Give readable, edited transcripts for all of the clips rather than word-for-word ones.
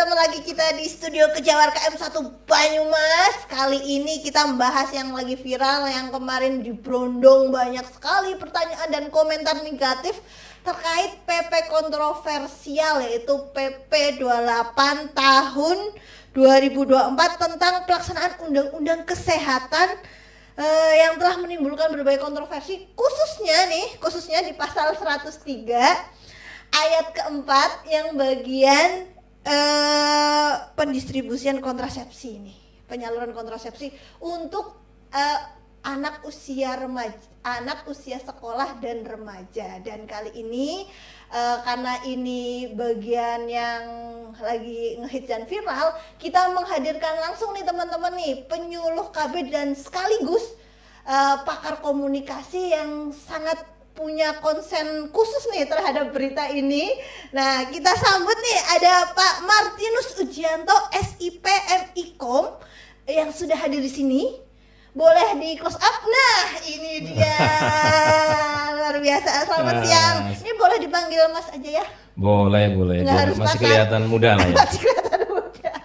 ketemu lagi kita di studio Kejawar KM1 Banyumas. Kali ini kita membahas yang lagi viral, yang kemarin di Brondong banyak sekali pertanyaan dan komentar negatif terkait PP kontroversial, yaitu PP 28 tahun 2024 tentang pelaksanaan Undang-Undang Kesehatan yang telah menimbulkan berbagai kontroversi, khususnya di pasal 103 ayat keempat yang bagian pendistribusian kontrasepsi ini, penyaluran kontrasepsi untuk anak usia remaja, anak usia sekolah dan remaja. Dan kali ini karena ini bagian yang lagi ngehits dan viral, kita menghadirkan langsung nih teman-teman nih penyuluh KB dan sekaligus pakar komunikasi yang sangat punya konsen khusus nih terhadap berita ini. Nah, kita sambut nih ada Pak Martinus Ujianto, SIP MIKOM yang sudah hadir di sini. Boleh di close up? Nah, ini dia. Luar biasa. Selamat siang. Ini boleh dipanggil Mas aja ya? Boleh. Masih kelihatan muda lah ya. Masih kelihatan muda.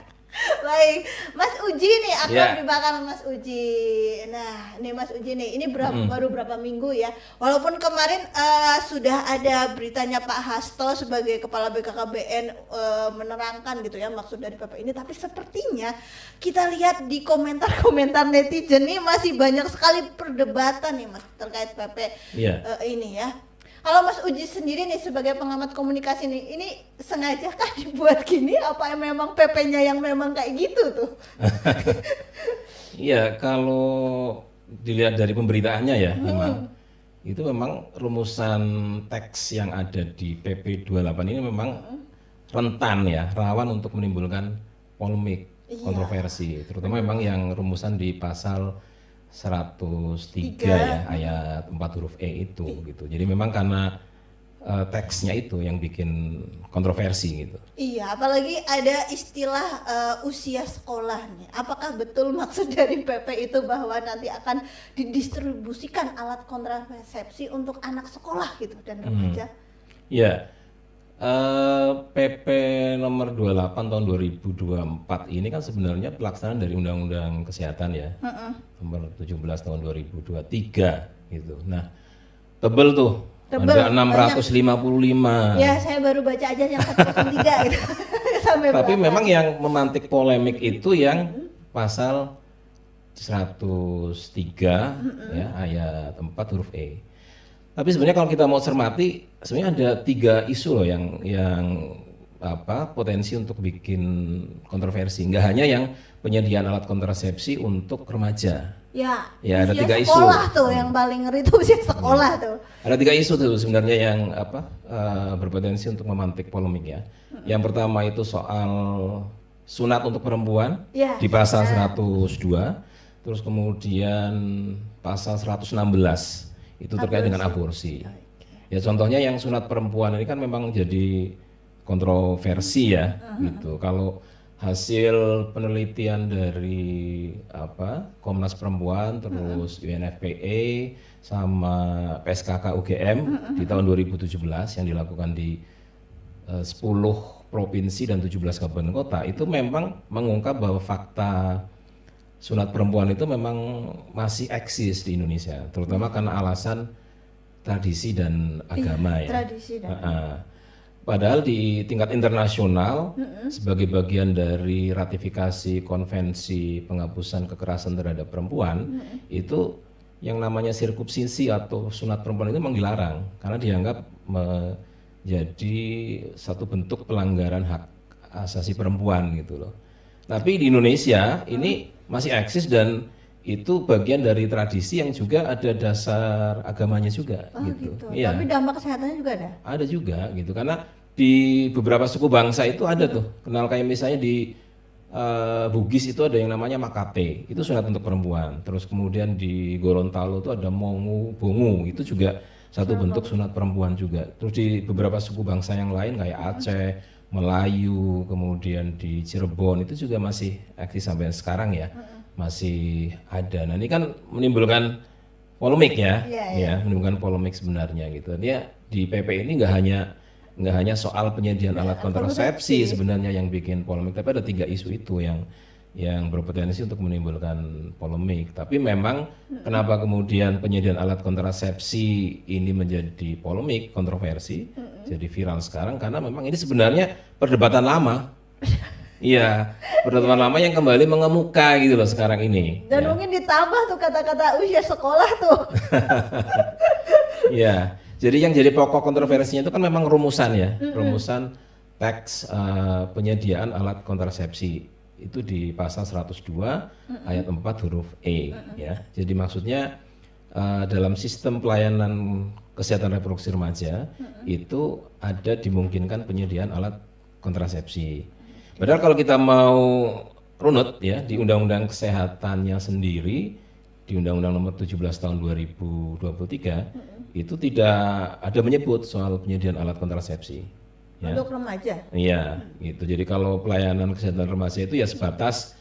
Baik, Mas Uji nih akan dibakar Mas Uji. Nah, ini Mas Uji nih, ini baru berapa minggu ya. Walaupun kemarin sudah ada beritanya Pak Hasto sebagai Kepala BKKBN menerangkan gitu ya maksud dari PP ini, tapi sepertinya kita lihat di komentar-komentar netizen nih masih banyak sekali perdebatan nih Mas terkait PP ini ya. Kalau Mas Uji sendiri nih sebagai pengamat komunikasi nih, ini sengaja kah dibuat gini? Apa memang PP-nya yang memang kayak gitu tuh? Iya, kalau dilihat dari pemberitaannya ya, memang rumusan teks yang ada di PP 28 ini memang rentan ya, rawan untuk menimbulkan polemik, kontroversi, terutama memang yang rumusan di pasal 103 ya, ayat 4 huruf E itu gitu. Jadi memang karena teksnya itu yang bikin kontroversi gitu. Iya, apalagi ada istilah usia sekolah nih. Apakah betul maksud dari PP itu bahwa nanti akan didistribusikan alat kontrasepsi untuk anak sekolah gitu dan remaja? Iya. PP nomor 28 tahun 2024 ini kan sebenarnya pelaksanaan dari Undang-Undang Kesehatan ya, nomor 17 tahun 2023 gitu. Nah, tebel tuh, ada 655. Ya, saya baru baca aja yang 103 gitu. Sampai tapi berapa? memang yang memantik polemik itu yang pasal 103 ya, ayat 4 huruf E. Tapi sebenarnya kalau kita mau cermati, sebenarnya ada 3 isu loh yang potensi untuk bikin kontroversi. Nggak hanya yang penyediaan alat kontrasepsi untuk remaja. Ya ada 3 isu. Sekolah tuh yang paling ngeri tuh usia sekolah tuh. Ada 3 isu tuh sebenarnya yang berpotensi untuk memantik polemik ya. Yang pertama itu soal sunat untuk perempuan di pasal 102, terus kemudian pasal 116. Itu terkait dengan aborsi. Ya contohnya yang sunat perempuan ini kan memang jadi kontroversi ya gitu. Kalau hasil penelitian dari Komnas Perempuan, terus UNFPA sama PSKK UGM di tahun 2017 yang dilakukan di 10 provinsi dan 17 kabupaten kota, itu memang mengungkap bahwa fakta sunat perempuan itu memang masih eksis di Indonesia, terutama karena alasan tradisi dan agama ya. Tradisi dan Padahal di tingkat internasional sebagai bagian dari ratifikasi konvensi penghapusan kekerasan terhadap perempuan, itu yang namanya sirkumsisi atau sunat perempuan itu memang dilarang karena dianggap menjadi satu bentuk pelanggaran hak asasi perempuan gitu loh. Tapi di Indonesia ini masih eksis dan itu bagian dari tradisi yang juga ada dasar agamanya juga gitu. Iya. Tapi dampak kesehatannya juga ada? Ada juga gitu, karena di beberapa suku bangsa itu ada tuh, kenal kayak misalnya di Bugis itu ada yang namanya Makate, itu sunat untuk perempuan. Terus kemudian di Gorontalo itu ada Mongu Bongu, itu juga satu bentuk sunat perempuan juga. Terus di beberapa suku bangsa yang lain kayak Aceh, Melayu, kemudian di Cirebon itu juga masih eksis sampai sekarang ya, masih ada. Nah ini kan menimbulkan polemik ya, menimbulkan polemik sebenarnya gitu. Dia di PP ini nggak hanya nggak hanya soal penyediaan alat kontrasepsi sebenarnya yang bikin polemik, tapi ada 3 isu itu yang berpotensi untuk menimbulkan polemik. Tapi memang kenapa kemudian penyediaan alat kontrasepsi ini menjadi polemik, kontroversi, jadi viral sekarang, karena memang ini sebenarnya perdebatan lama. Iya, perdebatan lama yang kembali mengemuka gitu loh sekarang ini. Dan mungkin ditambah tuh kata-kata usia sekolah tuh. Iya, jadi yang jadi pokok kontroversinya itu kan memang rumusan ya, rumusan teks penyediaan alat kontrasepsi. Itu di pasal 102 ayat 4 huruf E ya. Jadi maksudnya dalam sistem pelayanan kesehatan reproduksi remaja itu ada dimungkinkan penyediaan alat kontrasepsi. Padahal kalau kita mau runut ya di Undang-Undang Kesehatannya sendiri, di Undang-Undang Nomor 17 Tahun 2023 itu tidak ada menyebut soal penyediaan alat kontrasepsi. Ya. Untuk remaja. Iya, gitu. Jadi kalau pelayanan kesehatan remaja itu ya sebatas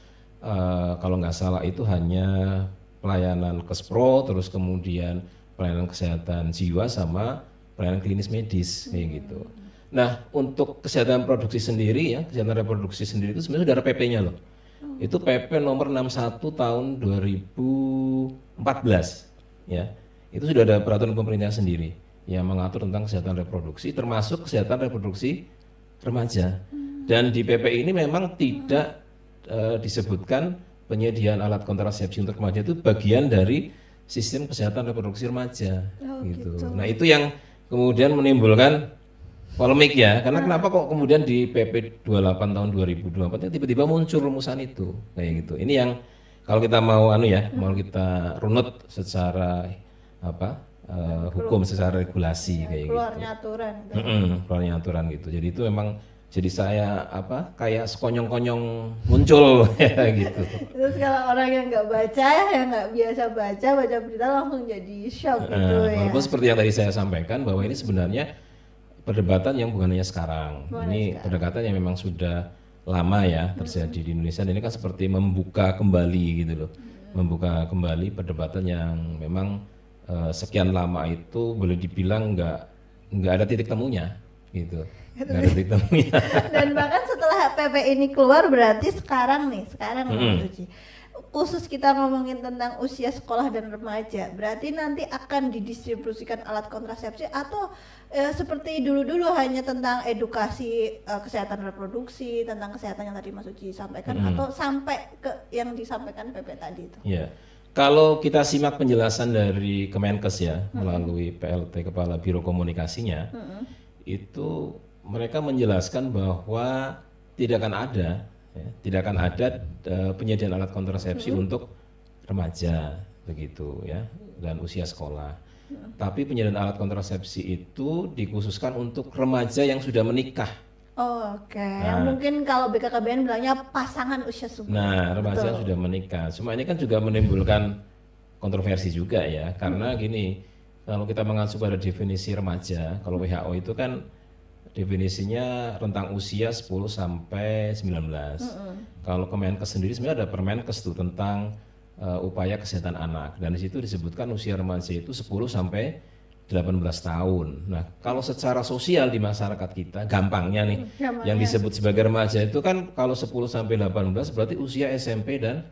kalau nggak salah itu hanya pelayanan Kespro, terus kemudian pelayanan kesehatan jiwa sama pelayanan klinis medis kayak gitu. Nah, untuk kesehatan produksi sendiri ya, kesehatan reproduksi sendiri itu sebenarnya sudah ada PP-nya loh. Itu PP nomor 61 tahun 2014 ya. Itu sudah ada peraturan pemerintah sendiri yang mengatur tentang kesehatan reproduksi, termasuk kesehatan reproduksi remaja. Dan di PP ini memang tidak disebutkan penyediaan alat kontrasepsi untuk remaja itu bagian dari sistem kesehatan reproduksi remaja. Gitu. Nah itu yang kemudian menimbulkan polemik ya, karena kenapa kok kemudian di PP 28 tahun 2024 tiba-tiba muncul rumusan itu kayak gitu. Ini yang kalau kita mau mau kita runut secara hukum, secara regulasi kayak keluarnya gitu. Aturan. Keluarnya aturan gitu. Jadi itu memang jadi saya kayak sekonyong-konyong muncul ya gitu. Terus kalau orang yang nggak baca, yang nggak biasa baca berita langsung jadi shock gitu ya. Walaupun seperti yang tadi saya sampaikan bahwa ini sebenarnya perdebatan yang bukan hanya sekarang. Ini pendekatan yang memang sudah lama ya terjadi di Indonesia. Dan ini kan seperti membuka kembali gitu loh. Membuka kembali perdebatan yang memang sekian lama itu boleh dibilang nggak ada titik temunya gitu. Nggak ada titik temunya. Dan bahkan setelah PP ini keluar berarti sekarang Uci, khusus kita ngomongin tentang usia sekolah dan remaja, berarti nanti akan didistribusikan alat kontrasepsi atau seperti dulu-dulu hanya tentang edukasi kesehatan reproduksi, tentang kesehatan yang tadi Mas Uci sampaikan, atau sampai ke yang disampaikan PP tadi itu? Iya. Kalau kita simak penjelasan dari Kemenkes ya melalui PLT Kepala Biro Komunikasinya, itu mereka menjelaskan bahwa tidak akan ada penyediaan alat kontrasepsi untuk remaja begitu ya dan usia sekolah. Tapi penyediaan alat kontrasepsi itu dikhususkan untuk remaja yang sudah menikah. Oke. Yang mungkin kalau BKKBN bilangnya pasangan usia subur. Nah, remaja yang sudah menikah. Cuma ini kan juga menimbulkan kontroversi juga ya, karena gini, kalau kita mengacu pada definisi remaja, kalau WHO itu kan definisinya rentang usia 10 sampai 19. Kalau Kemenkes sendiri sebenarnya ada Permenkes tuh tentang upaya kesehatan anak, dan di situ disebutkan usia remaja itu 10 sampai 18 tahun. Nah, kalau secara sosial di masyarakat kita, gampangnya nih, yang disebut sebagai remaja itu kan kalau 10 sampai 18 berarti usia SMP dan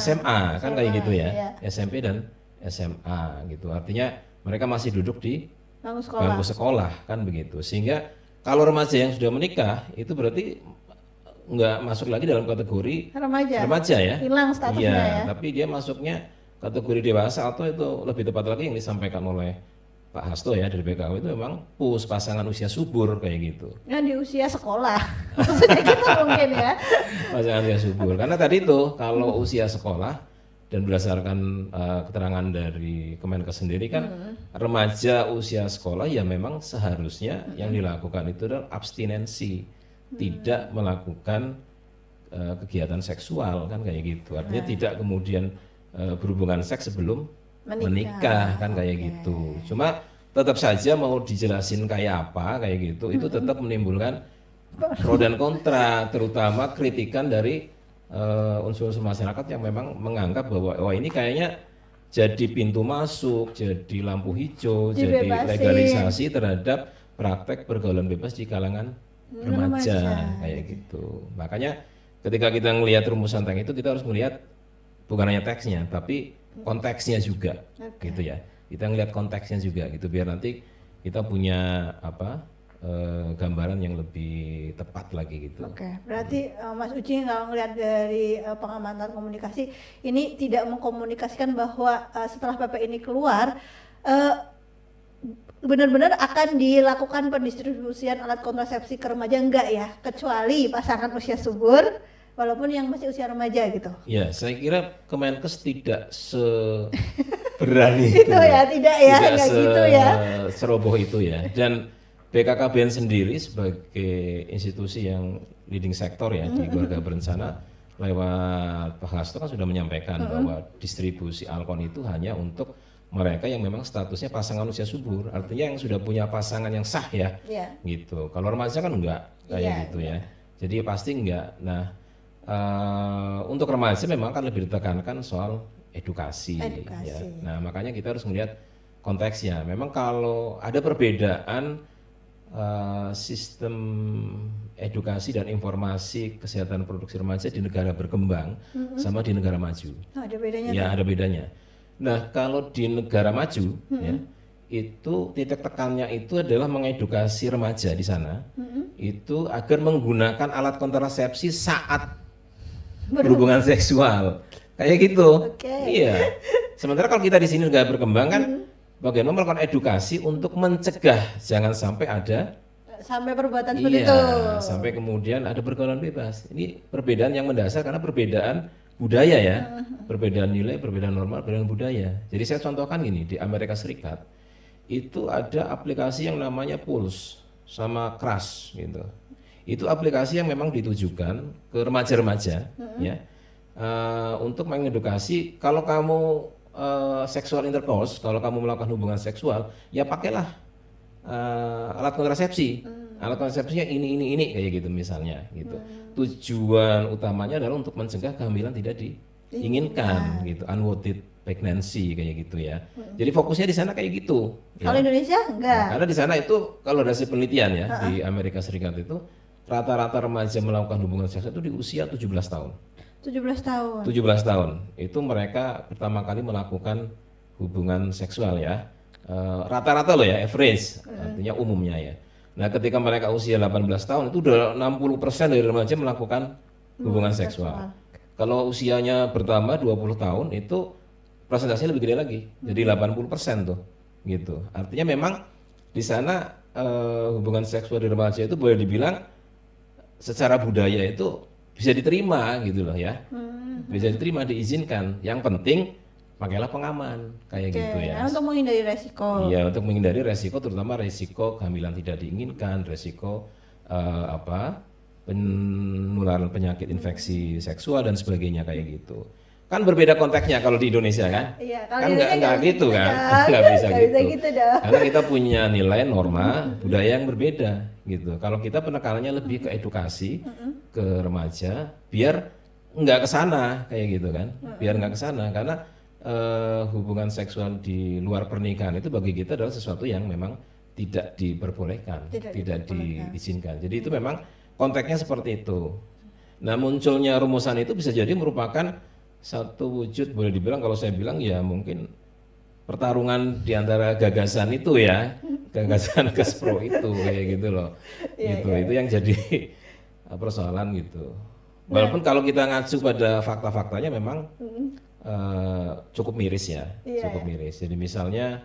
SMA kan kayak gitu ya. Iya. SMP dan SMA gitu. Artinya mereka masih duduk di bangku sekolah kan begitu. Sehingga kalau remaja yang sudah menikah itu berarti nggak masuk lagi dalam kategori remaja ya. Hilang statusnya ya. Tapi dia masuknya kategori dewasa, atau itu lebih tepat lagi yang disampaikan oleh Pak Hasto ya dari BKW itu memang pasangan usia subur kayak gitu. Yang di usia sekolah, maksudnya gitu mungkin ya. Pasangan usia subur, karena tadi tuh kalau usia sekolah dan berdasarkan keterangan dari Kemenkes sendiri kan remaja usia sekolah ya memang seharusnya yang dilakukan itu adalah abstinensi, tidak melakukan kegiatan seksual kan kayak gitu. Artinya tidak kemudian berhubungan seks sebelum menikah kan kayak gitu. Cuma tetap saja mau dijelasin kayak apa kayak gitu, itu tetap menimbulkan pro dan kontra, terutama kritikan dari unsur-unsur masyarakat yang memang menganggap bahwa ini kayaknya jadi pintu masuk, jadi lampu hijau, jadi legalisasi terhadap praktek pergaulan bebas di kalangan remaja kayak gitu. Makanya ketika kita ngelihat rumusan teks itu kita harus melihat bukan hanya teksnya tapi konteksnya juga gitu ya. Kita ngelihat konteksnya juga gitu biar nanti kita punya gambaran yang lebih tepat lagi gitu. Oke, berarti Mas Uci kalau ngelihat dari pengamatan komunikasi ini tidak mengkomunikasikan bahwa setelah PP ini keluar benar-benar akan dilakukan pendistribusian alat kontrasepsi ke remaja, enggak ya, kecuali pasangan usia subur walaupun yang masih usia remaja gitu. Ya, saya kira Kemenkes tidak seberani itu ya, tidak ya, enggak gitu ya. Seroboh itu ya. Dan BKKBN sendiri sebagai institusi yang leading sektor ya di keluarga berencana lewat Pak Hasto kan sudah menyampaikan bahwa distribusi Alkon itu hanya untuk mereka yang memang statusnya pasangan usia subur, artinya yang sudah punya pasangan yang sah ya, gitu. Kalau remaja kan enggak kayak gitu ya, jadi pasti enggak. Nah, untuk remaja memang kan lebih ditekankan soal edukasi. Ya. Nah, makanya kita harus melihat konteksnya. Memang kalau ada perbedaan sistem edukasi dan informasi kesehatan reproduksi remaja di negara berkembang sama di negara maju. Ada bedanya. Ya, ada bedanya. Nah, kalau di negara maju ya, itu titik tekannya itu adalah mengedukasi remaja di sana itu agar menggunakan alat kontrasepsi saat berhubungan seksual. Kayak gitu. Iya. Sementara kalau kita di sini negara berkembang kan bagaimana melakukan edukasi untuk mencegah jangan sampai ada perbuatan seperti itu. Sampai kemudian ada pergaulan bebas. Ini perbedaan yang mendasar karena perbedaan budaya ya, perbedaan nilai, perbedaan normal, perbedaan budaya. Jadi saya contohkan gini, di Amerika Serikat itu ada aplikasi yang namanya Pulse sama Crush gitu. Itu aplikasi yang memang ditujukan ke remaja-remaja ya, untuk mengedukasi kalau kamu seksual intercourse, kalau kamu melakukan hubungan seksual, ya pakailah alat kontrasepsi. Alat kontrasepsinya ini kayak gitu misalnya gitu. Tujuan utamanya adalah untuk mencegah kehamilan tidak diinginkan gitu, unwanted pregnancy kayak gitu ya. Jadi fokusnya di sana kayak gitu. Kalau Indonesia enggak. Nah, karena di sana itu kalau dari penelitian ya di Amerika Serikat itu rata-rata remaja melakukan hubungan seks itu di usia 17 tahun. 17 tahun. 17 tahun. Itu mereka pertama kali melakukan hubungan seksual ya. Rata-rata loh ya, average, artinya umumnya ya. Nah, ketika mereka usia 18 tahun itu udah 60% dari remaja melakukan hubungan seksual. Kalau usianya bertambah 20 tahun itu persentasenya lebih gede lagi. Jadi 80% tuh. Gitu. Artinya memang di sana hubungan seksual di remaja itu boleh dibilang secara budaya itu bisa diterima gitu loh ya. Bisa diterima, diizinkan. Yang penting pakailah pengaman kayak gitu ya. Untuk menghindari resiko. Iya, untuk menghindari resiko, terutama resiko kehamilan tidak diinginkan, resiko penularan penyakit infeksi seksual dan sebagainya kayak gitu. Kan berbeda konteksnya kalau di Indonesia kan? Iya, kan nggak gitu kan? Nggak bisa gitu. Karena kita punya nilai norma budaya yang berbeda gitu. Kalau kita penekanannya lebih ke edukasi, ke remaja, biar nggak ke sana kayak gitu kan? Biar nggak ke sana karena hubungan seksual di luar pernikahan itu bagi kita adalah sesuatu yang memang tidak diperbolehkan, tidak diizinkan. Jadi itu memang konteksnya seperti itu. Nah, munculnya rumusan itu bisa jadi merupakan satu wujud, boleh dibilang kalau saya bilang ya mungkin pertarungan di antara gagasan itu ya, gagasan Kespro itu kayak gitu loh. Itu yang jadi persoalan gitu. Walaupun kalau kita ngacu pada fakta-faktanya memang cukup miris ya, cukup miris. Jadi misalnya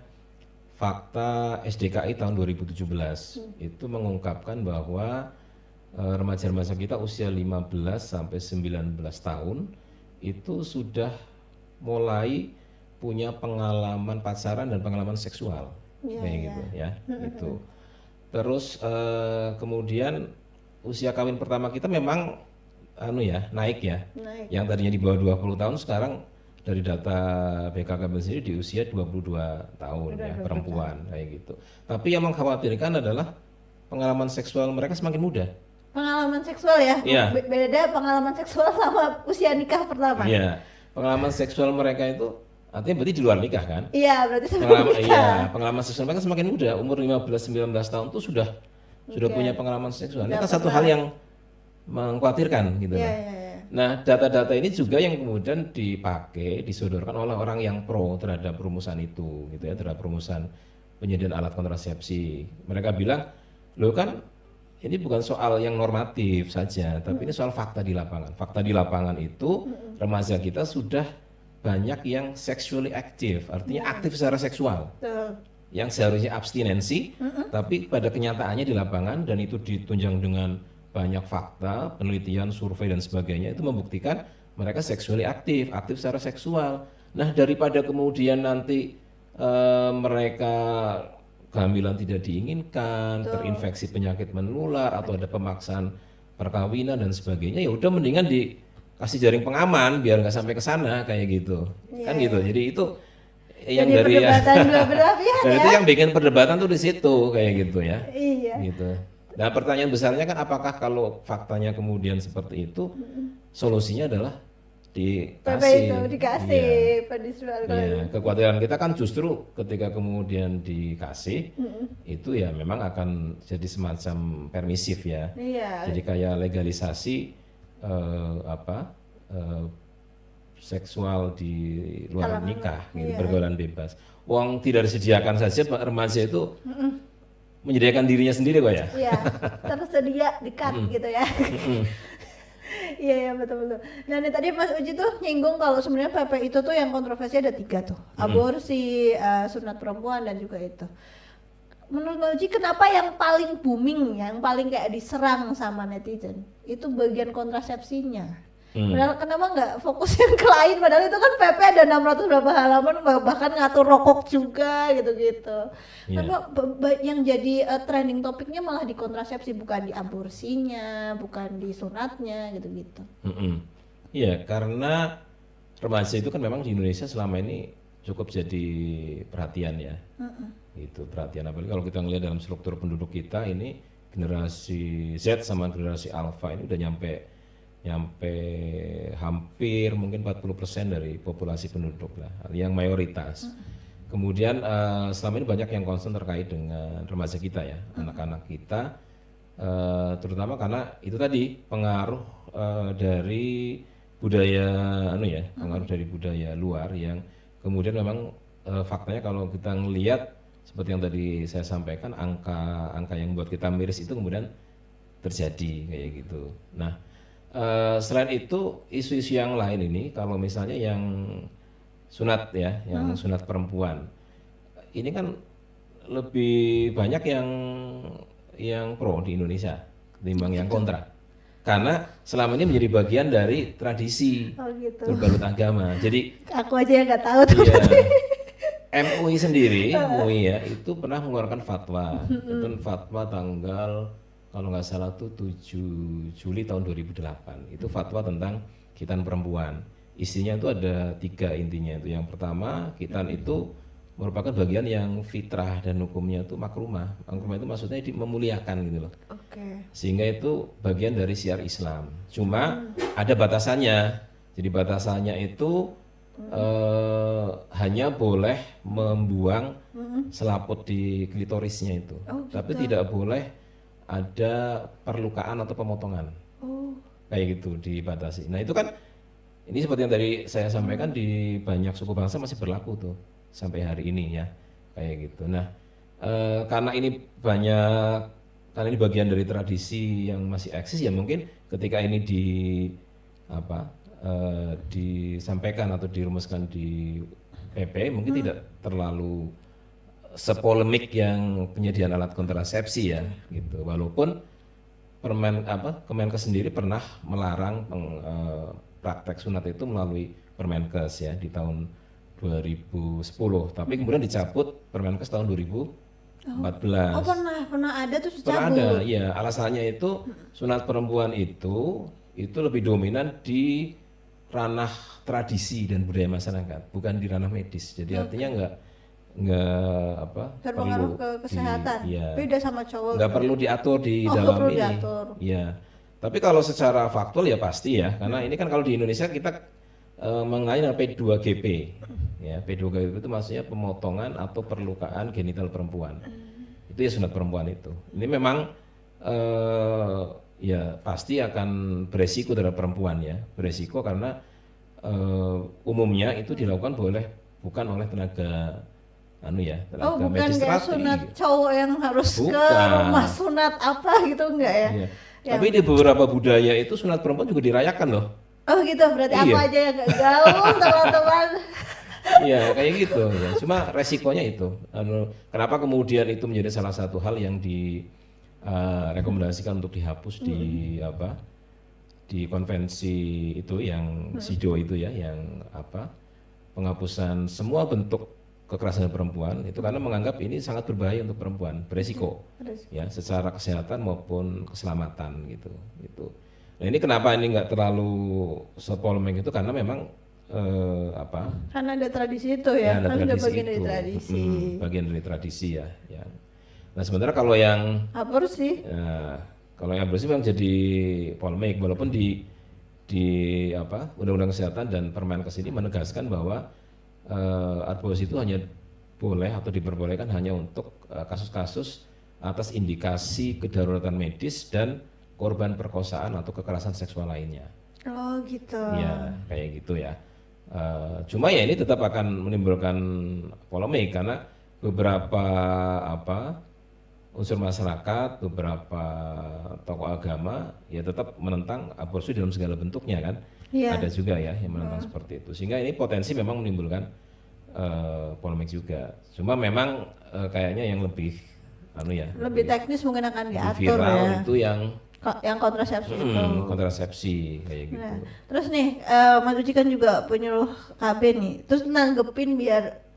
fakta SDKI tahun 2017 itu mengungkapkan bahwa remaja-remaja kita usia 15 sampai 19 tahun itu sudah mulai punya pengalaman pacaran dan pengalaman seksual kayak gitu ya. Itu. Terus kemudian usia kawin pertama kita memang naik ya. Yang tadinya di bawah 20 tahun sekarang dari data BKKBN sendiri di usia 22 tahun ya, perempuan kayak gitu. Tapi yang mengkhawatirkan adalah pengalaman seksual mereka semakin muda. Pengalaman seksual ya? Beda pengalaman seksual sama usia nikah pertama. Iya, pengalaman seksual mereka itu artinya berarti di luar nikah kan? Iya, berarti sebelum Pengalaman, nikah. iya, pengalaman seksual mereka semakin muda, umur 15-19 tahun tuh sudah Oke. punya pengalaman seksual. Ini Udah kan satu pernah. hal yang mengkhawatirkan gitu Iya, loh. iya, iya. Nah, data-data ini juga yang kemudian dipakai, disodorkan oleh orang yang pro terhadap rumusan itu, gitu ya, terhadap rumusan penyediaan alat kontrasepsi. Mereka bilang, loh kan ini bukan soal yang normatif saja, tapi ini soal fakta di lapangan. Fakta di lapangan itu remaja kita sudah banyak yang sexually active, artinya aktif secara seksual, Betul. yang seharusnya abstinensi, tapi pada kenyataannya di lapangan dan itu ditunjang dengan banyak fakta, penelitian, survei dan sebagainya itu membuktikan mereka sexually aktif secara seksual. Nah, daripada kemudian nanti mereka kehamilan tidak diinginkan, terinfeksi penyakit menular atau ada pemaksaan perkawinan dan sebagainya, ya udah mendingan dikasih jaring pengaman biar nggak sampai ke sana kayak gitu. Kan gitu. Jadi itu yang Jadi dari perdebatan dua belah pihak dan ya. itu yang bikin perdebatan tuh di situ kayak gitu ya. Iya. Gitu. Nah, pertanyaan besarnya kan apakah kalau faktanya kemudian seperti itu solusinya adalah PP dikasih. itu dikasih Iya. pedisual Iya, kekhawatiran kita kan justru ketika kemudian dikasih itu ya memang akan jadi semacam permisif ya. Iya. Jadi kayak legalisasi eh, seksual di luar nikah, gitu, pergaulan bebas. Uang tidak disediakan saja Pak remaja itu menyediakan dirinya sendiri kok ya. Iya, tersedia di cut gitu ya. Iya ya betul. Nah ini tadi Mas Uji tuh nyinggung kalau sebenarnya PP itu tuh yang kontroversi ada 3 tuh, aborsi, sunat perempuan dan juga itu. Menurut Mas Uji kenapa yang paling booming, yang paling kayak diserang sama netizen itu bagian kontrasepsinya? Padahal kenapa nggak fokusin ke lain? Padahal itu kan PP ada 600 berapa halaman, bahkan ngatur rokok juga gitu-gitu. Iya. Kenapa yang jadi trending topiknya malah di kontrasepsi, bukan di aborsinya, bukan di sunatnya gitu-gitu. Iya, karena remaja itu kan memang di Indonesia selama ini cukup jadi perhatian ya. Itu perhatian apalagi kalau kita ngelihat dalam struktur penduduk kita ini generasi Z sama generasi Alpha ini udah nyampe hampir mungkin 40% dari populasi penduduk lah, yang mayoritas. Kemudian selama ini banyak yang concern terkait dengan remaja kita ya, anak-anak kita, terutama karena itu tadi pengaruh dari budaya pengaruh dari budaya luar yang kemudian memang faktanya kalau kita ngelihat seperti yang tadi saya sampaikan, angka yang buat kita miris itu kemudian terjadi kayak gitu. Nah, selain itu isu-isu yang lain ini kalau misalnya yang sunat ya, yang sunat perempuan ini kan lebih banyak yang pro di Indonesia ketimbang yang kontra, karena selama ini menjadi bagian dari tradisi berbalut agama. Jadi aku aja yang nggak tahu tuh. Iya, MUI sendiri, MUI ya itu pernah mengeluarkan fatwa, itu fatwa tanggal kalau nggak salah tuh 7 Juli tahun 2008. Itu fatwa tentang khitan perempuan. Isinya itu ada 3 intinya itu. Yang pertama, khitan itu merupakan bagian yang fitrah dan hukumnya itu makrumah. Makrumah itu maksudnya memuliakan gitu loh. Sehingga itu bagian dari syiar Islam. Cuma ada batasannya. Jadi batasannya itu hanya boleh membuang selaput di klitorisnya itu. Tapi tidak boleh ada perlukaan atau pemotongan, kayak gitu dibatasi. Nah itu kan ini seperti yang tadi saya sampaikan di banyak suku bangsa masih berlaku tuh sampai hari ini ya, kayak gitu. Nah karena ini bagian dari tradisi yang masih eksis ya mungkin ketika ini disampaikan atau dirumuskan di PP mungkin tidak terlalu sepolemik yang penyediaan alat kontrasepsi ya gitu. Walaupun Kemenkes sendiri pernah melarang praktek sunat itu melalui Permenkes ya di tahun 2010, tapi kemudian dicabut Permenkes tahun 2014. Oh pernah ada tuh dicabut. Pernah ada, ya. Alasannya itu sunat perempuan itu lebih dominan di ranah tradisi dan budaya masyarakat, bukan di ranah medis. Jadi artinya nggak berpengaruh ke kesehatan. Beda sama cowok. Nggak perlu diatur di dalam perlu ini. Diatur. Ya. Tapi kalau secara faktual ya pasti ya, karena ini kan kalau di Indonesia kita mengenai P2GP. Ya, P2GP itu maksudnya pemotongan atau perlukaan genital perempuan. Itu ya sunat perempuan itu. Ini memang ya pasti akan beresiko terhadap perempuan ya. Beresiko karena umumnya itu dilakukan bukan oleh tenaga tenaga bukan medis kayak terapi. sunat cowok yang harus ke rumah sunat apa gitu enggak ya? Iya. Tapi di beberapa budaya itu sunat perempuan juga dirayakan loh. Oh gitu, berarti apa aja yang gak gaul teman-teman. Iya kayak gitu ya. Cuma resikonya itu. Kenapa kemudian itu menjadi salah satu hal yang direkomendasikan untuk dihapus di konvensi itu yang SIDO itu ya, yang penghapusan semua bentuk kekerasan perempuan itu karena menganggap ini sangat berbahaya untuk perempuan, beresiko ya secara kesehatan maupun keselamatan gitu. Nah ini kenapa ini nggak terlalu sepolemik itu karena memang karena ada tradisi itu ya, ada kan udah tradisi bagian dari tradisi. Bagian dari tradisi ya. Nah sementara kalau yang aborsi, kalau yang aborsi memang jadi polemik walaupun di Undang-Undang Kesehatan dan Permenkes ini menegaskan bahwa aborsi itu hanya boleh atau diperbolehkan hanya untuk kasus-kasus atas indikasi kedaruratan medis dan korban perkosaan atau kekerasan seksual lainnya. Oh gitu. Ya kayak gitu ya. Cuma ya ini tetap akan menimbulkan polemik karena beberapa unsur masyarakat, beberapa tokoh agama ya tetap menentang aborsi dalam segala bentuknya kan. Ada juga ya yang menentang seperti itu, sehingga ini potensi memang menimbulkan polemik juga. Cuma memang kayaknya yang lebih lebih teknis mungkin akan diatur viral ya. itu yang kontrasepsi itu. Kontrasepsi kayak gitu. Nah, terus nih Mas Uci kan juga penyuluh KB nih, terus nanggepin biar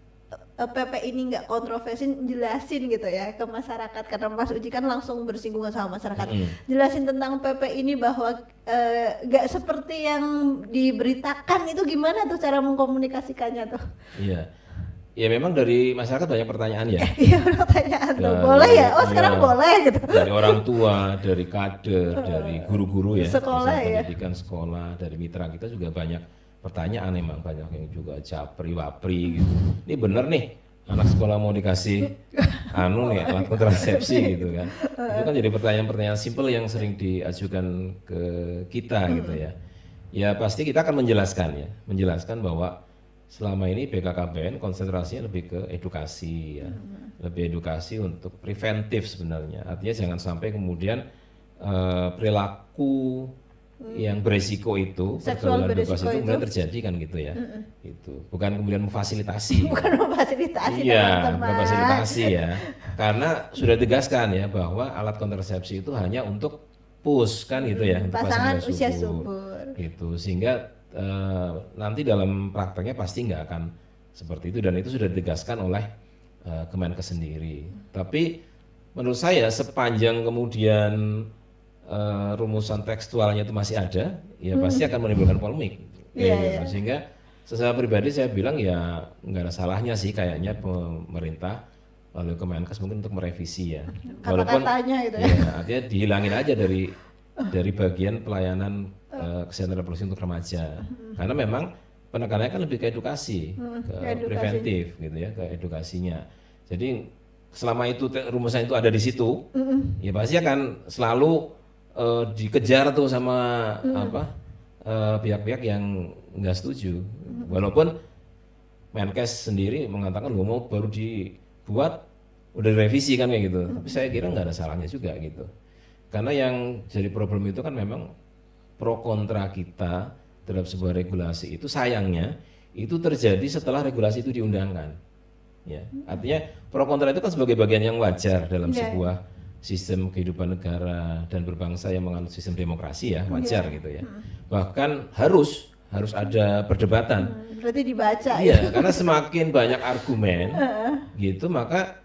PP ini nggak kontroversi, jelasin gitu ya ke masyarakat, karena Mas Uci kan langsung bersinggungan sama masyarakat. Jelasin tentang PP ini bahwa nggak seperti yang diberitakan, itu gimana tuh cara mengkomunikasikannya tuh? Iya, ya memang dari masyarakat banyak pertanyaan ya. Iya pertanyaan tuh, boleh ya? Oh sekarang boleh gitu. Dari orang tua, dari kader, dari guru-guru ya, sekolah ya, pendidikan sekolah, dari mitra kita juga banyak pertanyaan, emang banyak yang juga japri wapri gitu. Ini bener nih anak sekolah mau dikasih alat kontrasepsi gitu kan. Itu kan jadi pertanyaan-pertanyaan simpel yang sering diajukan ke kita gitu ya. Ya pasti kita akan menjelaskan bahwa selama ini BKKBN konsentrasinya lebih ke edukasi ya. Lebih edukasi untuk preventif sebenarnya. Artinya jangan sampai kemudian perilaku yang beresiko itu, seksual beresiko itu kemudian terjadi kan gitu ya. Itu bukan kemudian memfasilitasi. Bukan memfasilitasi iya, teman-teman. memfasilitasi ya. Karena sudah ditegaskan ya bahwa alat kontrasepsi itu hanya untuk push kan gitu ya, untuk pasangan usia subur. Gitu. Sehingga nanti dalam prakteknya pasti nggak akan seperti itu, dan itu sudah ditegaskan oleh Kemenkes sendiri. Tapi menurut saya sepanjang kemudian rumusan tekstualnya itu masih ada, ya pasti akan menimbulkan polemik. Gitu. Sehingga secara pribadi saya bilang ya nggak ada salahnya sih kayaknya pemerintah lalu Kemenkes mungkin untuk merevisi ya. Walaupun gitu ya. artinya dihilangin aja dari bagian pelayanan kesehatan reproduksi untuk remaja. Karena memang penekanannya kan lebih ke edukasi, ke preventif gitu ya, ke edukasinya. Jadi selama itu rumusan itu ada di situ, ya pasti akan selalu dikejar tuh sama pihak-pihak yang nggak setuju. Walaupun Menkes sendiri mengatakan mau baru dibuat udah direvisi kan kayak gitu. Tapi saya kira nggak ada salahnya juga gitu. Karena yang jadi problem itu kan memang pro kontra kita terhadap sebuah regulasi itu sayangnya itu terjadi setelah regulasi itu diundangkan. Ya, artinya pro kontra itu kan sebagai bagian yang wajar dalam sebuah sistem kehidupan negara dan berbangsa yang menganut sistem demokrasi ya, wajar gitu ya. Bahkan harus ada perdebatan. Berarti dibaca ya. Karena semakin banyak argumen gitu maka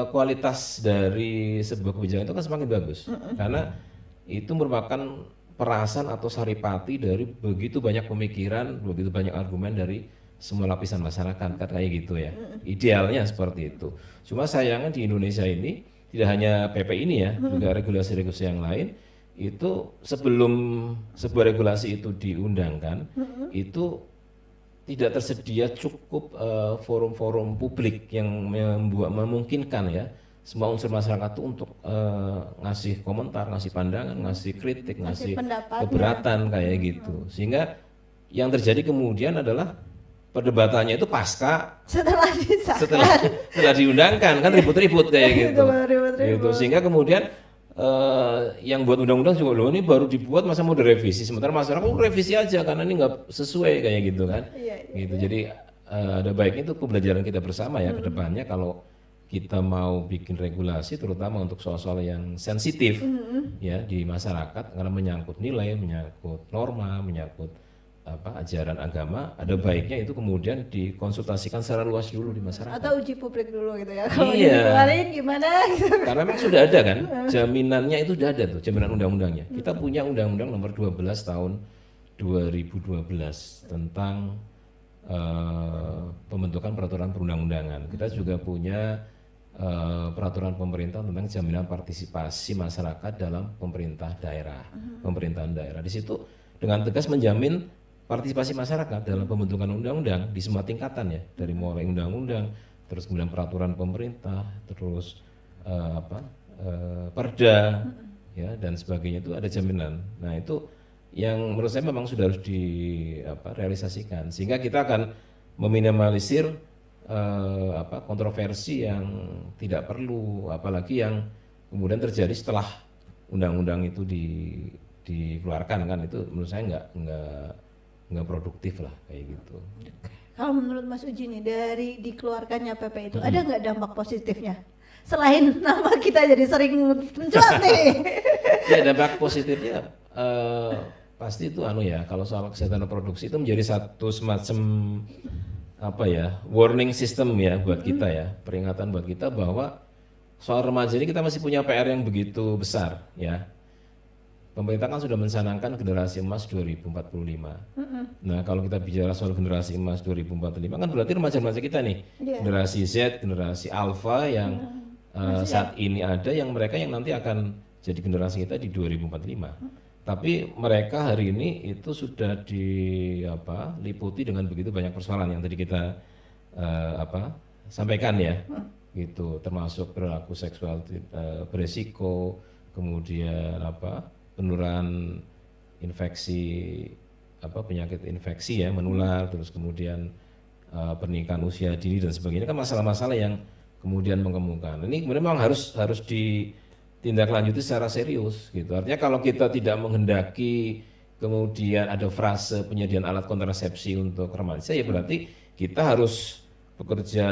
kualitas dari sebuah kebijakan itu kan semakin bagus. Karena itu merupakan perasan atau saripati dari begitu banyak pemikiran, begitu banyak argumen dari semua lapisan masyarakat kan kayak gitu ya. Idealnya seperti itu. Cuma sayangnya di Indonesia ini tidak hanya PP ini ya, juga regulasi-regulasi yang lain itu sebelum sebuah regulasi itu diundangkan itu tidak tersedia cukup forum-forum publik yang memungkinkan ya semua unsur masyarakat itu untuk ngasih komentar, ngasih pandangan, ngasih kritik, ngasih keberatan kayak gitu. Sehingga yang terjadi kemudian adalah perdebatannya itu pasca setelah diundangkan kan ribut-ribut kayak gitu. Gitu. Sehingga kemudian yang buat undang-undang juga loh ini baru dibuat masa mau direvisi, sementara masyarakat revisi aja karena ini nggak sesuai kayak gitu kan. Gitu. Jadi ada baiknya itu pembelajaran kita bersama ya ke depannya kalau kita mau bikin regulasi terutama untuk soal-soal yang sensitif ya di masyarakat karena menyangkut nilai, menyangkut norma, menyangkut ajaran agama, ada baiknya itu kemudian dikonsultasikan secara luas dulu di masyarakat. Atau uji publik dulu gitu ya. Kalau dikeluarin gimana gitu. Karena memang sudah ada kan, jaminannya itu sudah ada tuh, jaminan undang-undangnya. Kita punya Undang-Undang Nomor 12 Tahun 2012 tentang pembentukan peraturan perundang-undangan. Kita juga punya peraturan pemerintah tentang jaminan partisipasi masyarakat dalam pemerintahan daerah. Di situ dengan tegas menjamin partisipasi masyarakat dalam pembentukan undang-undang di semua tingkatan ya, dari mulai undang-undang, terus kemudian peraturan pemerintah, terus perda, ya dan sebagainya itu ada jaminan. Nah itu yang menurut saya memang sudah harus direalisasikan, sehingga kita akan meminimalisir kontroversi yang tidak perlu, apalagi yang kemudian terjadi setelah undang-undang itu dikeluarkan kan, itu menurut saya nggak produktif lah kayak gitu. Kalau menurut Mas Uji nih dari dikeluarkannya PP itu ada nggak dampak positifnya selain nama kita jadi sering mencuat nih? Ya dampak positifnya pasti itu ya kalau soal kesehatan reproduksi itu menjadi satu semacam warning system ya buat kita ya, peringatan buat kita bahwa soal remaja ini kita masih punya PR yang begitu besar ya. Pemerintah kan sudah mencanangkan generasi emas 2045. Nah kalau kita bicara soal generasi emas 2045 kan berarti remaja-remaja kita nih, generasi Z, generasi Alpha yang saat ini ada, yang mereka yang nanti akan jadi generasi kita di 2045. Tapi mereka hari ini itu sudah diliputi dengan begitu banyak persoalan yang tadi kita sampaikan ya, gitu, termasuk perilaku seksual beresiko, kemudian penurunan infeksi penyakit infeksi ya menular, terus kemudian pernikahan usia dini dan sebagainya kan masalah-masalah yang kemudian mengemukakan. Ini kemudian memang harus ditindaklanjuti secara serius gitu. Artinya kalau kita tidak menghendaki kemudian ada frase penyediaan alat kontrasepsi untuk remaja, ya berarti kita harus bekerja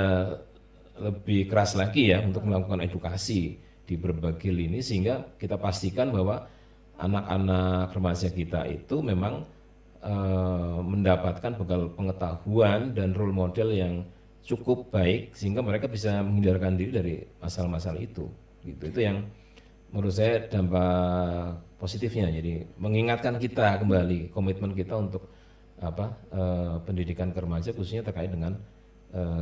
lebih keras lagi ya untuk melakukan edukasi di berbagai lini, sehingga kita pastikan bahwa anak-anak remaja kita itu memang mendapatkan bekal pengetahuan dan role model yang cukup baik sehingga mereka bisa menghindarkan diri dari masalah-masalah itu. Gitu. Itu yang menurut saya dampak positifnya. Jadi mengingatkan kita kembali komitmen kita untuk pendidikan ke remaja khususnya terkait dengan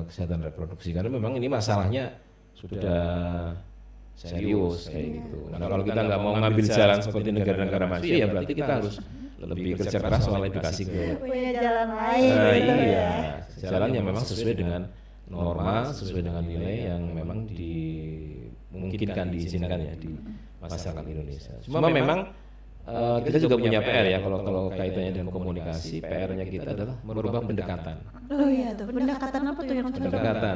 kesehatan reproduksi, karena memang ini masalahnya sudah serius kayak gitu. Nah kalau kita nggak mau ngambil jalan seperti negara-negara maju ya berarti kita harus lebih kerja keras soal edukasi ke punya jalan lain. Iya, jalan yang memang sesuai dengan norma, sesuai dengan nilai yang memang dimungkinkan diizinkan ya di masyarakat Indonesia. Cuma memang kita juga punya PR ya kalau kaitannya dengan komunikasi. PR-nya kita adalah merubah pendekatan. Oh iya tuh, pendekatan apa tuh yang pendekatan?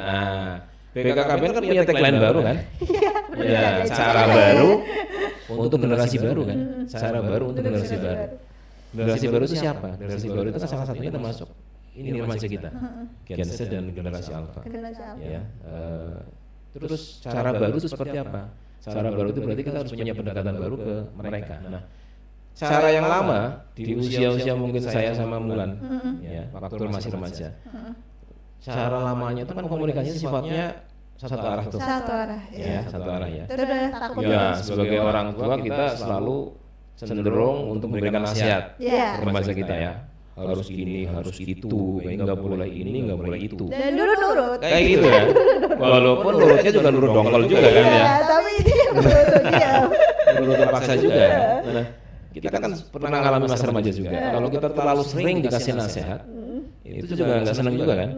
BKKBN kan punya tagline baru kan? Ya, cara baru untuk generasi baru kan? Cara baru untuk generasi baru. Generasi baru itu siapa? Generasi baru itu kan salah satunya termasuk ini remaja kita, Gen Z dan generasi Alpha. Ya, terus cara baru itu seperti apa? Cara baru itu berarti kita harus punya pendekatan baru ke mereka. Nah, cara yang lama di usia-usia mungkin saya sama Mulan, ya, waktu masih remaja. Cara lamanya itu kan komunikasinya sifatnya satu arah tuh. Satu arah. Ya, satu arah ya. Ya, sebagai orang tua kita selalu cenderung untuk memberikan nasihat ke remaja kita ya. Harus ini, harus itu, nggak boleh ini, nggak boleh itu. Dan nurut. Kayak gitu ya. Walaupun nurutnya juga nurut dongkol juga kan ya. Tapi dia nurut dia. Nurut terpaksa juga. Nah, kita kan pernah mengalami masa remaja juga. Kalau kita terlalu sering dikasih nasihat, itu juga nggak senang juga kan,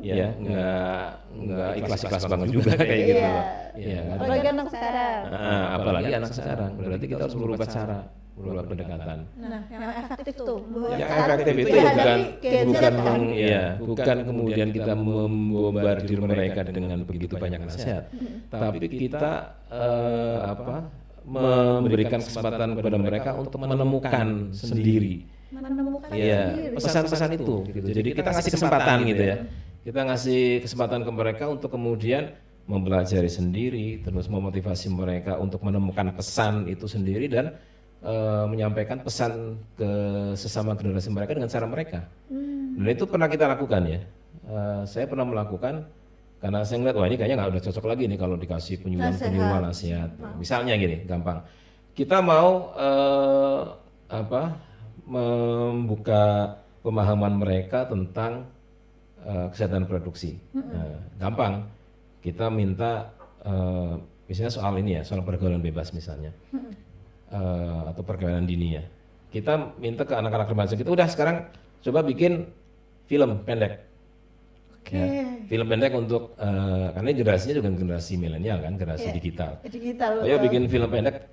ya nggak ikhlas banget juga kayak gitu loh, ya kan. Apalagi anak sekarang. Apalagi anak sekarang, berarti kita harus merubah cara, merubah pendekatan. Nah, yang efektif tuh. Yang efektif itu bukan kemudian kita membombardir mereka dengan begitu banyak nasihat, tapi kita memberikan kesempatan kepada mereka untuk menemukan sendiri. Pesan-pesan itu gitu. Jadi kita kasih kesempatan gitu ya. Kita ngasih kesempatan ke mereka untuk kemudian mempelajari sendiri, terus memotivasi mereka untuk menemukan pesan itu sendiri dan menyampaikan pesan ke sesama generasi mereka dengan cara mereka. Dan itu pernah kita lakukan ya. Saya pernah melakukan karena saya ngeliat wah ini kayaknya nggak udah cocok lagi nih kalau dikasih penyuluhan nasihat. Misalnya gini, gampang. Kita mau membuka pemahaman mereka tentang kesehatan reproduksi. Gampang. Kita minta misalnya soal ini ya, soal pergaulan bebas misalnya. Atau pergaulan dini ya. Kita minta ke anak-anak remaja kita udah sekarang coba bikin film pendek. Ya, film pendek untuk karena generasinya juga generasi milenial kan, generasi digital. Ayo bikin film pendek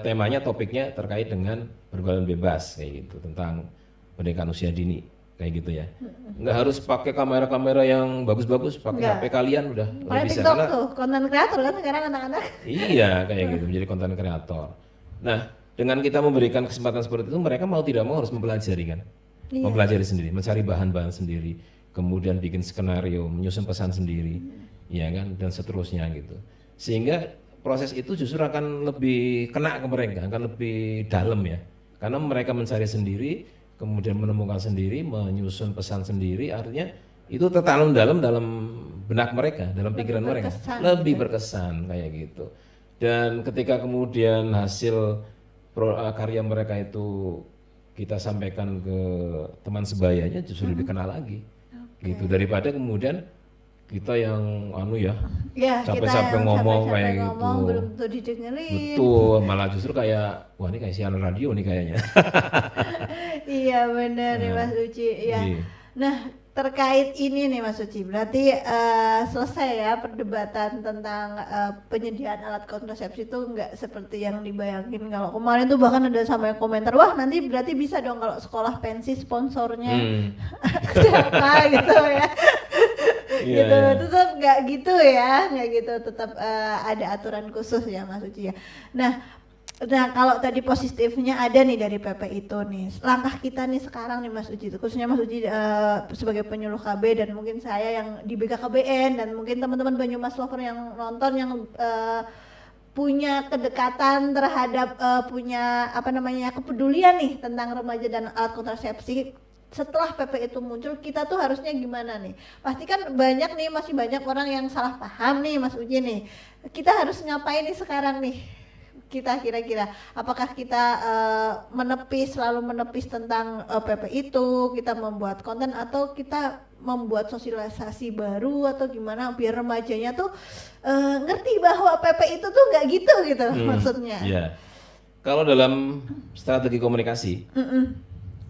temanya topiknya terkait dengan pergaulan bebas kayak gitu, tentang pendidikan usia dini kayak gitu ya. Nggak harus pakai kamera-kamera yang bagus-bagus, pakai HP kalian udah bisa TikTok karena tuh konten kreator kan sekarang anak-anak. Iya kayak gitu, menjadi konten kreator. Nah, dengan kita memberikan kesempatan seperti itu, mereka mau tidak mau harus mempelajari kan, mempelajari sendiri, mencari bahan-bahan sendiri, kemudian bikin skenario, menyusun pesan sendiri, ya kan, dan seterusnya gitu. Sehingga proses itu justru akan lebih kena ke mereka, akan lebih dalam ya, karena mereka mencari sendiri, kemudian menemukan sendiri, menyusun pesan sendiri, artinya itu tertanam dalam benak mereka, dalam pikiran mereka, lebih berkesan kayak gitu. Dan ketika kemudian hasil karya mereka itu kita sampaikan ke teman sebayanya, justru lebih kenal lagi, gitu daripada kemudian kita yang capek-capek ngomong kayak gitu, belum tentu didengerin. Betul, malah justru kayak wah ini kayak siaran radio nih kayaknya. Iya benar nih Mas Uci ya. Nah terkait ini nih Mas Uci, berarti selesai ya perdebatan tentang penyediaan alat kontrasepsi itu nggak seperti yang dibayangin. Kalau kemarin tuh bahkan ada sampai komentar, wah nanti berarti bisa dong kalau sekolah pensi sponsornya siapa gitu ya. Gitu, tetap nggak gitu ya, nggak gitu, tetap ada aturan khusus ya Mas Uci ya. Nah kalau tadi positifnya ada nih dari PP itu nih, langkah kita nih sekarang nih Mas Uci, khususnya Mas Uci sebagai penyuluh KB dan mungkin saya yang di BKKBN dan mungkin teman-teman Banyumas Lover yang nonton yang punya kedekatan terhadap punya kepedulian nih tentang remaja dan alat kontrasepsi. Setelah PP itu muncul, kita tuh harusnya gimana nih? Pasti kan masih banyak orang yang salah paham nih Mas Uci nih. Kita harus ngapain nih sekarang nih? Kita kira-kira apakah kita selalu menepis tentang PP itu, kita membuat konten atau kita membuat sosialisasi baru atau gimana biar remajanya tuh ngerti bahwa PP itu tuh nggak gitu maksudnya. Iya. Kalau dalam strategi komunikasi,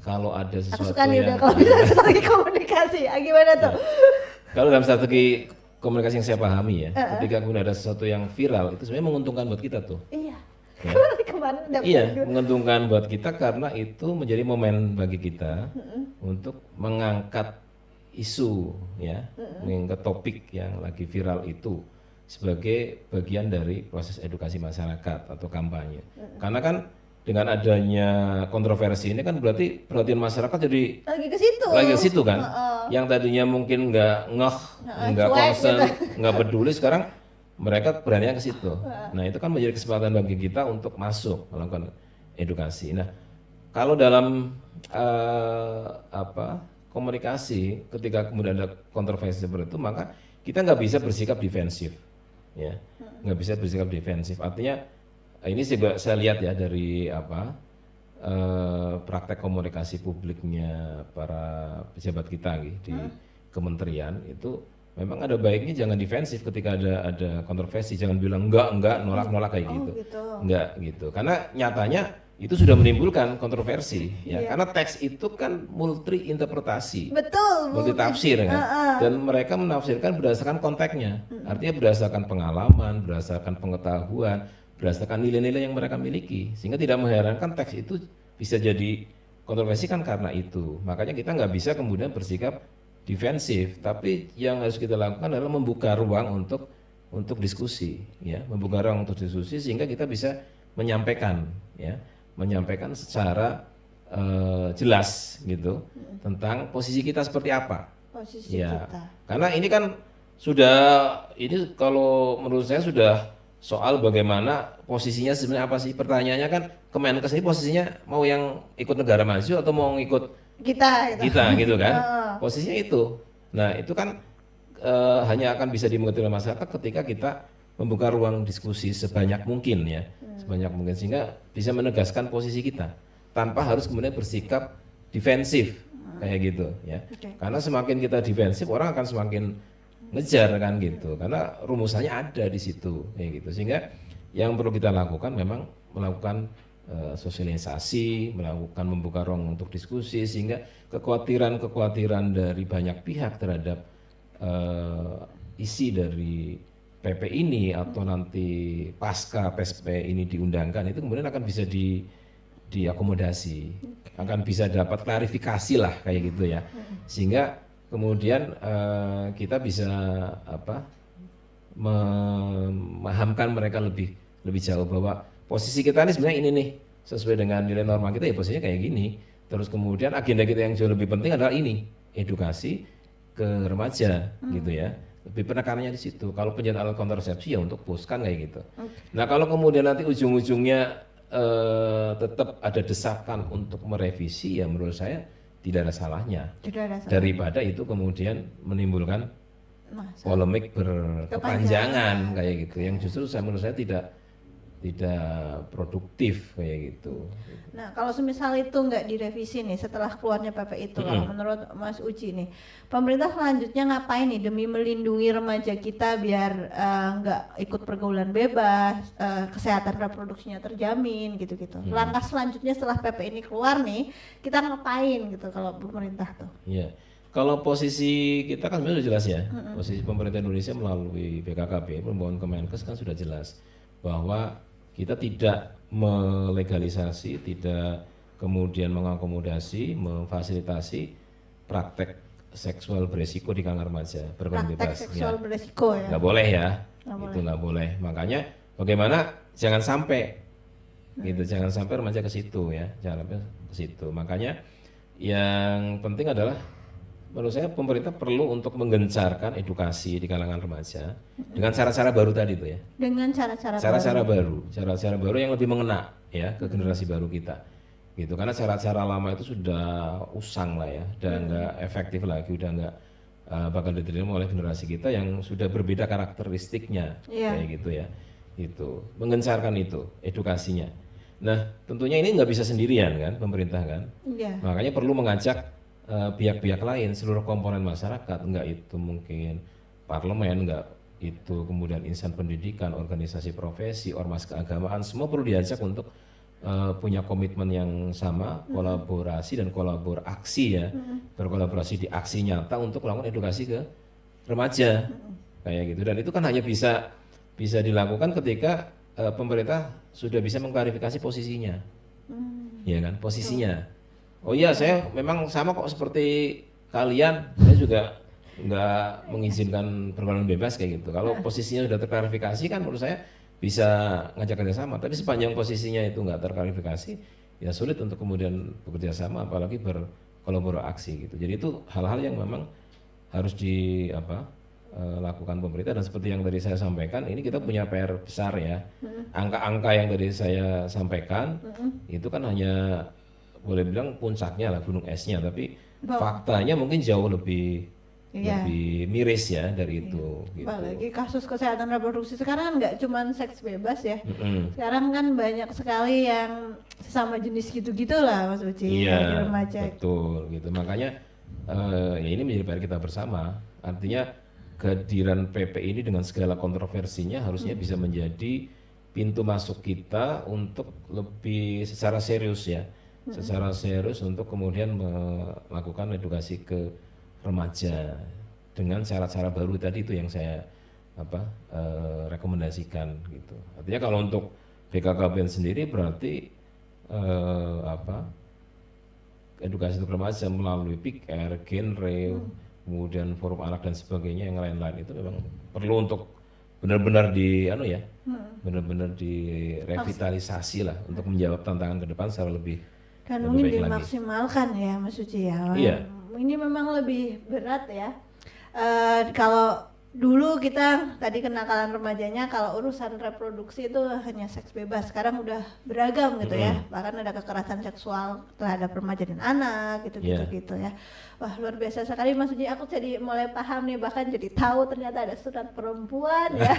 kalau ada sesuatu kalau bisa strategi komunikasi, gimana tuh? Kalau dalam strategi komunikasi yang saya pahami ya, ketika kemudian ada sesuatu yang viral itu sebenarnya menguntungkan buat kita tuh. Iya. Ya? Menguntungkan buat kita karena itu menjadi momen bagi kita untuk mengangkat isu ya, mengangkat topik yang lagi viral itu sebagai bagian dari proses edukasi masyarakat atau kampanye. Karena kan dengan adanya kontroversi ini kan berarti perhatian masyarakat jadi lagi ke situ kan. Yang tadinya mungkin nggak nggak concern, nggak peduli, sekarang mereka berani ke situ. Nah itu kan menjadi kesempatan bagi kita untuk masuk melakukan edukasi. Nah kalau dalam komunikasi ketika kemudian ada kontroversi seperti itu, maka kita nggak bisa bersikap defensif, ya, nggak bisa bersikap defensif. Artinya ini juga saya lihat ya dari praktek komunikasi publiknya para pejabat kita di kementerian itu. Memang ada baiknya jangan defensif ketika ada kontroversi, jangan bilang enggak nolak kayak gitu. Enggak gitu. Karena nyatanya itu sudah menimbulkan kontroversi ya, karena teks itu kan multi interpretasi, betul, multi tafsir kan, dan mereka menafsirkan berdasarkan konteksnya, artinya berdasarkan pengalaman, berdasarkan pengetahuan, berdasarkan nilai-nilai yang mereka miliki, sehingga tidak mengherankan teks itu bisa jadi kontroversi kan karena itu. Makanya kita nggak bisa kemudian bersikap defensif, tapi yang harus kita lakukan adalah membuka ruang untuk diskusi, ya, membuka ruang untuk diskusi sehingga kita bisa menyampaikan, ya, menyampaikan secara jelas gitu tentang posisi kita seperti apa. Posisi ya, kita. Karena ini kan sudah, ini kalau menurut saya sudah soal bagaimana posisinya sebenarnya apa sih. Pertanyaannya kan Kemenkes ini posisinya mau yang ikut negara maju atau mau ikut kita gitu kan. Posisinya itu. Nah, itu kan hanya akan bisa dimengerti oleh masyarakat ketika kita membuka ruang diskusi sebanyak mungkin ya, sebanyak mungkin sehingga bisa menegaskan posisi kita tanpa harus kemudian bersikap defensif kayak gitu ya. Karena semakin kita defensif orang akan semakin ngejar kan gitu. Karena rumusannya ada di situ kayak gitu. Sehingga yang perlu kita lakukan memang melakukan sosialisasi, melakukan membuka ruang untuk diskusi sehingga kekhawatiran dari banyak pihak terhadap isi dari PP ini atau nanti pasca PSP ini diundangkan itu kemudian akan bisa diakomodasi, akan bisa dapat klarifikasi lah kayak gitu ya, sehingga kemudian kita bisa memahamkan mereka lebih jauh bahwa posisi kita ini sebenarnya ini nih sesuai dengan nilai norma kita ya posisinya kayak gini. Terus kemudian agenda kita yang jauh lebih penting adalah ini edukasi ke remaja gitu ya. Lebih penekanannya di situ. Kalau penjagaan alat kontrasepsi ya untuk push kan kayak gitu. Nah kalau kemudian nanti ujung-ujungnya tetap ada desakan untuk merevisi ya menurut saya tidak ada salahnya. Daripada itu kemudian menimbulkan polemik berkepanjangan kayak gitu. Yang justru menurut saya tidak produktif kayak gitu. Nah, kalau semisal itu nggak direvisi nih setelah keluarnya PP itu, kalau menurut Mas Uci nih, pemerintah selanjutnya ngapain nih demi melindungi remaja kita biar nggak ikut pergaulan bebas, kesehatan reproduksinya terjamin gitu-gitu. Langkah selanjutnya setelah PP ini keluar nih, kita ngapain gitu kalau pemerintah tuh? Iya. Kalau posisi kita kan sebenarnya sudah jelas ya. Posisi pemerintah Indonesia melalui BKKB, Pembangunan Kemenkes kan sudah jelas bahwa kita tidak melegalisasi, tidak kemudian mengakomodasi, memfasilitasi praktek seksual beresiko di kalangan remaja berkeluarga bebas. Praktek seksual beresiko ya? Nggak boleh ya, itu nggak boleh. Makanya bagaimana jangan sampai, gitu, jangan sampai remaja ke situ ya, jangan sampai ke situ. Makanya yang penting adalah menurut saya pemerintah perlu untuk menggencarkan edukasi di kalangan remaja dengan cara-cara baru tadi tuh ya. Dengan cara-cara baru yang lebih mengena ya ke generasi baru kita. Gitu. Karena cara-cara lama itu sudah usang lah ya, udah nggak efektif lagi, udah nggak bakal diterima oleh generasi kita yang sudah berbeda karakteristiknya kayak gitu ya. Itu menggencarkan itu edukasinya. Nah, tentunya ini nggak bisa sendirian kan pemerintah kan. Makanya perlu mengajak pihak-pihak lain, seluruh komponen masyarakat, enggak itu mungkin parlemen, enggak itu kemudian insan pendidikan, organisasi profesi, ormas keagamaan, semua perlu diajak untuk punya komitmen yang sama, kolaborasi dan kolaborasi ya, berkolaborasi di aksi nyata untuk melakukan edukasi ke remaja kayak gitu. Dan itu kan hanya bisa dilakukan ketika pemerintah sudah bisa mengklarifikasi posisinya, ya kan, posisinya. Oh iya, saya memang sama kok seperti kalian, saya juga nggak mengizinkan pergaulan bebas kayak gitu. Kalau posisinya sudah terklarifikasi kan menurut saya bisa ngajak kerjasama. Tapi sepanjang posisinya itu nggak terklarifikasi, ya sulit untuk kemudian bekerja sama, apalagi berkolaborasi gitu. Jadi itu hal-hal yang memang harus lakukan pemerintah, dan seperti yang tadi saya sampaikan, ini kita punya PR besar ya. Angka-angka yang tadi saya sampaikan itu kan hanya boleh bilang puncaknya lah gunung esnya, tapi faktanya mungkin jauh lebih miris ya dari itu. Gitu. Apalagi kasus kesehatan reproduksi sekarang kan nggak cuma seks bebas ya, sekarang kan banyak sekali yang sesama jenis gitu-gitu lah Mas Uci, remaja. Betul gitu, makanya ya ini menjadi PR kita bersama. Artinya kehadiran PP ini dengan segala kontroversinya harusnya bisa menjadi pintu masuk kita untuk lebih secara serius ya, secara serius untuk kemudian melakukan edukasi ke remaja dengan cara-cara baru tadi itu yang saya rekomendasikan gitu. Artinya kalau untuk BKKBN sendiri berarti edukasi untuk remaja melalui PIKR, genre, kemudian forum anak dan sebagainya yang lain-lain itu memang perlu untuk benar-benar benar-benar direvitalisasi lah untuk menjawab tantangan ke depan secara lebih dan mungkin dimaksimalkan ya Mas Uci ya. Iya. Ini memang lebih berat ya. Kalau dulu kita tadi kenakalan remajanya kalau urusan reproduksi itu hanya seks bebas, sekarang udah beragam gitu ya, bahkan ada kekerasan seksual terhadap remaja dan anak gitu ya. Wah luar biasa sekali Mas Uji, aku jadi mulai paham nih, bahkan jadi tahu ternyata ada sunat perempuan ya.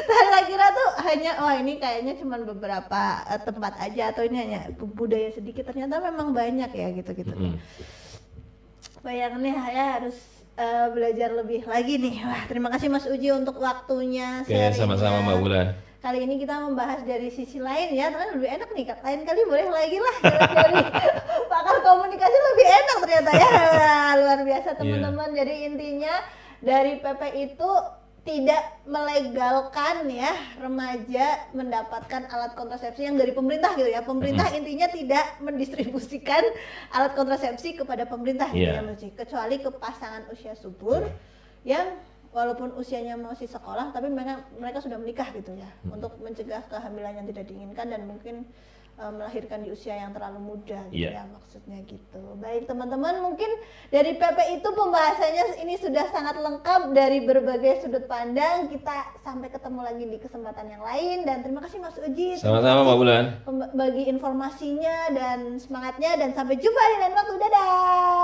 Saya kira tuh hanya ini kayaknya cuma beberapa tempat aja atau ini hanya budaya sedikit, ternyata memang banyak ya gitu. Bayangannya ya harus belajar lebih lagi nih. Wah, terima kasih Mas Uji untuk waktunya. Oke, sama-sama Mbak Wulan. Kali ini kita membahas dari sisi lain ya, ternyata lebih enak nih. Lain kali boleh lagi lah dari pakar komunikasi, lebih enak ternyata ya. Luar biasa teman-teman. Jadi intinya dari PP itu tidak melegalkan ya remaja mendapatkan alat kontrasepsi yang dari pemerintah gitu ya. Pemerintah intinya tidak mendistribusikan alat kontrasepsi kepada pemerintah gitu ya, kecuali ke pasangan usia subur yang walaupun usianya masih sekolah tapi mereka sudah menikah gitu ya, untuk mencegah kehamilan yang tidak diinginkan dan mungkin melahirkan di usia yang terlalu muda gitu ya, maksudnya gitu. Baik teman-teman, mungkin dari PP itu pembahasannya ini sudah sangat lengkap dari berbagai sudut pandang. Kita sampai ketemu lagi di kesempatan yang lain, dan terima kasih Mas Uji sama-sama Mbak Wulan bagi informasinya dan semangatnya, dan sampai jumpa di lain waktu. Dadah.